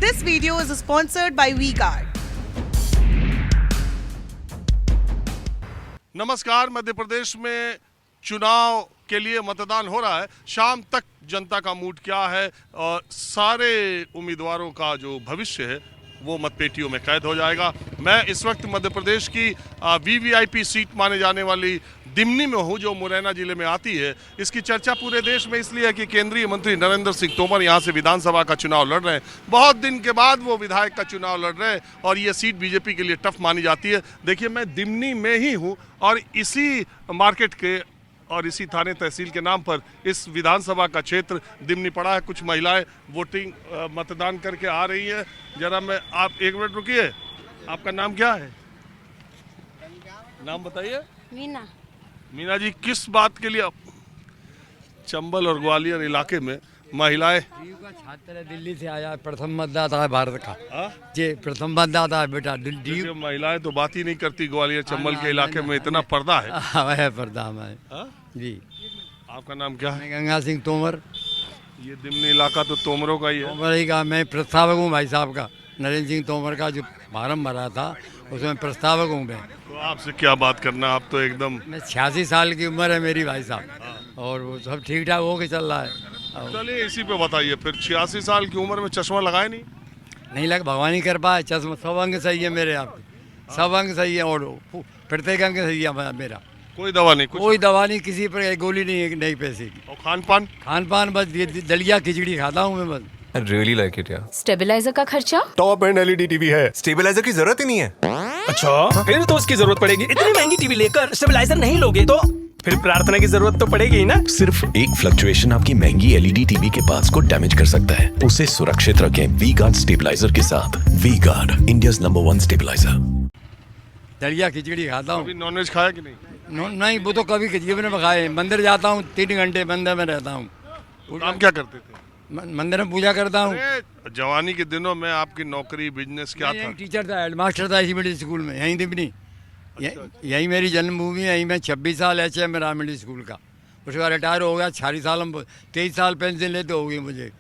This video is sponsored by V-Guard. नमस्कार। मध्य प्रदेश में चुनाव के लिए मतदान हो रहा है। शाम तक जनता का मूड क्या है और सारे उम्मीदवारों का जो भविष्य है वो मतपेटियों में कैद हो जाएगा। मैं इस वक्त मध्य प्रदेश की वीवीआईपी सीट माने जाने वाली दिमनी में हूँ, जो मुरैना जिले में आती है। इसकी चर्चा पूरे देश में इसलिए है कि केंद्रीय मंत्री नरेंद्र सिंह तोमर यहाँ से विधानसभा का चुनाव लड़ रहे हैं। बहुत दिन के बाद वो विधायक का चुनाव लड़ रहे हैं और ये सीट बीजेपी के लिए टफ मानी जाती है। देखिए, मैं दिमनी में ही हूँ और इसी मार्केट के और इसी थाने तहसील के नाम पर इस विधानसभा का क्षेत्र दिमनी पड़ा है। कुछ महिलाएं वोटिंग मतदान करके आ रही हैं। जरा मैं आप एक मिनट रुकिए। आपका नाम क्या है? नाम बताइए। मीना। मीना जी, किस बात के लिए आप चंबल और ग्वालियर इलाके में महिलाएं? डीयू का छात्र है, दिल्ली से आया, प्रथम मतदाता है भारत का। हाँ? जी, प्रथम मतदाता है बेटा। देखिए, महिलाएं तो बात ही नहीं करती। ग्वालियर चंबल के इलाके में इतना पर्दा है। वह पर्दा है। हाँ? जी। आपका नाम क्या है? मैं गंगा सिंह तोमर। ये दिमनी इलाका तो तोमरों का ही है। तोमर ही का मैं प्रस्तावक हूँ भाई साहब का। नरेंद्र सिंह तोमर का जो फार्म भरा था उसमें प्रस्तावक हूँ मैं। तो आपसे क्या बात करना, आप तो एकदम। मैं 86 साल की उम्र है मेरी भाई साहब, और वो सब ठीक ठाक होके चल रहा है। चलिए इसी पे बताइए फिर। 86 साल की उम्र में चश्मा लगाए नहीं लग, भगवान ही कर पाए। चश्मा सब अंग सही है मेरे, आपके सब अंग सही है और प्रत्येक अंग सही है मेरा। कोई दवा नहीं, कुछ कोई दवा नहीं, किसी पर एक गोली नहीं, नहीं पैसे की। और खान पान? खान पान बस ये दलिया खिचड़ी खाता हूँ मैं बस। I really like it, yeah. Stabiliser का खर्चा? टॉप एंड एलईडी टीवी है, स्टेबलाइजर की जरूरत ही नहीं है। अच्छा फिर तो उसकी जरूरत पड़ेगी। इतनी महंगी टीवी लेकर स्टेबलाइजर नहीं लोगे तो फिर प्रार्थना की जरूरत तो पड़ेगी ही ना। सिर्फ एक फ्लक्चुएशन आपकी महंगी एलईडी टीवी के पार्ट्स को डैमेज कर सकता है। उसे सुरक्षित रखें V-Guard स्टेबलाइजर के साथ। V-Guard, India's number 1 stabiliser. दलिया खिचड़ी खाता हूँ। अभी नॉनवेज खाया कि नहीं? नहीं, वो तो कभी जीवन में खाए। मंदिर जाता हूँ, 3 घंटे मंदिर में रहता हूँ। काम क्या करते थे? मंदिर में पूजा करता हूँ। अरे, जवानी के दिनों में आपकी नौकरी बिजनेस क्या था? टीचर था, हेडमास्टर था इसी मिडिल स्कूल में, यहीं दिमनी। यही मेरी जन्मभूमि है। यहीं मैं 26 साल HM रहा मिडिल स्कूल का। उसके बाद रिटायर हो गया। 40 साल में 23 साल पेंशन लेते हो गई मुझे।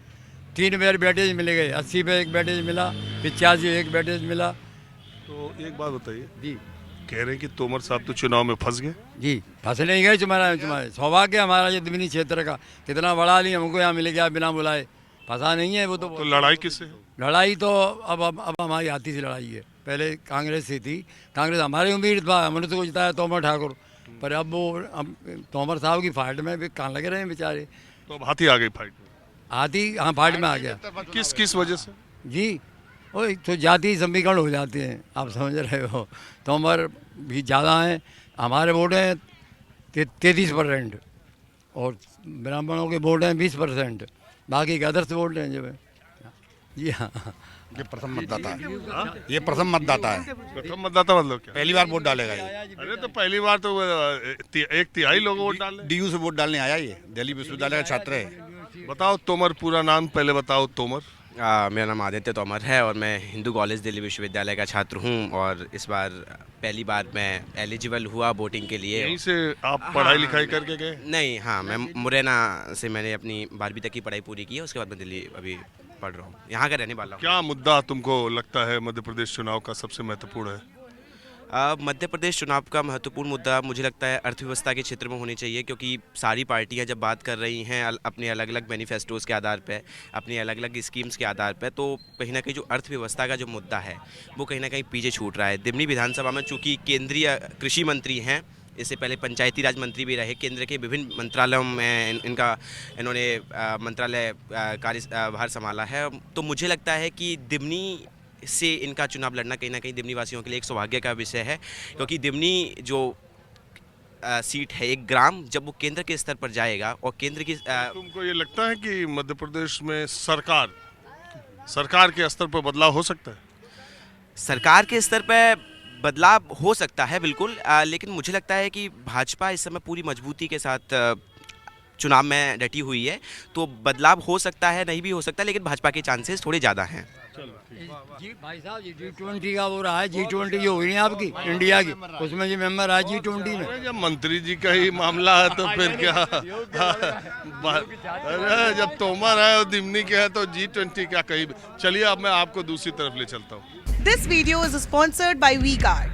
3 बार बैटेज मिले गए। 80 पे एक बैटेज मिला, 85 एक बैटेज मिला। तो एक बात बताइए जी। कह रहे हैं कि तोमर साहब तो चुनाव में फंस गए। जी, फंस नहीं गए। तुम्हारे सौभाग्य हमारा ये दिमनी क्षेत्र का। कितना बड़ा नहीं, हमको यहाँ मिल गया बिना बुलाए। फंसा नहीं है वो तो लड़ाई किससे है? लड़ाई तो अब हमारी हाथी से लड़ाई है। पहले कांग्रेस से थी। कांग्रेस हमारी उम्मीद था, हमने तो जिताया तोमर ठाकुर, पर अब तोमर साहब की फाइट में भी कहाँ लगे रहे हैं बेचारे। तो अब हाथी आ गई फाइट में। हाथी हाँ फाइट में आ गया। किस किस वजह से? जी, वो तो जाति समीकरण हो जाते हैं, आप समझ रहे हो। तोमर भी ज़्यादा हैं। हमारे वोट हैं 33% और ब्राह्मणों के वोट हैं 20%। बाकी के अदर्स वोट हैं जब। जी हाँ। ये प्रथम मतदाता है। ये प्रथम मतदाता है। प्रथम मतदाता मतलब क्या? पहली बार वोट डालेगा ये। अरे तो पहली बार तो 1/3 लोग वोट डाल रहे। डीयू से वोट डालने आया ये। दिल्ली विश्वविद्यालय का छात्र है। बताओ तोमर, पूरा नाम पहले बताओ। तोमर? मेरा नाम आदित्य तोमर है और मैं हिंदू कॉलेज दिल्ली विश्वविद्यालय का छात्र हूँ और इस बार पहली बार मैं एलिजिबल हुआ वोटिंग के लिए। यहीं से आप पढ़ाई लिखाई करके गए? नहीं, हाँ, मैं मुरैना से मैंने अपनी 12वीं तक की पढ़ाई पूरी की है। उसके बाद मैं दिल्ली अभी पढ़ रहा हूँ, यहाँ का रहने वाला हूँ। क्या मुद्दा तुमको लगता है मध्य प्रदेश चुनाव का सबसे महत्वपूर्ण है? मध्य प्रदेश चुनाव का महत्वपूर्ण मुद्दा मुझे लगता है अर्थव्यवस्था के क्षेत्र में होनी चाहिए, क्योंकि सारी पार्टियां जब बात कर रही हैं अपने अलग अलग मैनिफेस्टोज़ के आधार पे, अपनी अलग अलग स्कीम्स के आधार पे, तो कहीं ना कहीं जो अर्थव्यवस्था का जो मुद्दा है वो कहीं ना कहीं पीछे छूट रहा है। दिमनी विधानसभा में चूँकि केंद्रीय कृषि मंत्री हैं, इससे पहले पंचायती राज मंत्री भी रहे, केंद्र के विभिन्न मंत्रालयों में इन्होंने मंत्रालय कार्यभार संभाला है, तो मुझे लगता है कि दिमनी से इनका चुनाव लड़ना कहीं ना कहीं दिमनी वासियों के लिए एक सौभाग्य का विषय है, क्योंकि दिमनी जो सीट है, एक ग्राम जब वो केंद्र के स्तर पर जाएगा और केंद्र की तुमको ये लगता है कि मध्य प्रदेश में सरकार के स्तर पर बदलाव हो सकता है? सरकार के स्तर पर बदलाव हो सकता है बिल्कुल, लेकिन मुझे लगता है कि भाजपा इस समय पूरी मजबूती के साथ चुनाव में डटी हुई है, तो बदलाव हो सकता है, नहीं भी हो सकता, लेकिन भाजपा के चांसेस थोड़े ज़्यादा हैं। जी भाई साहब, G20 का वो रहा है, G20 जो हुई है आपकी इंडिया की, उसमें जो मेंबर है G20 में। अरे जब मंत्री जी का ही मामला है तो फिर क्या अरे जब तोमर है और दिमनी के है तो G20 क्या कहीं। चलिए अब मैं आपको दूसरी तरफ ले चलता हूँ। This video is sponsored by WeGuard.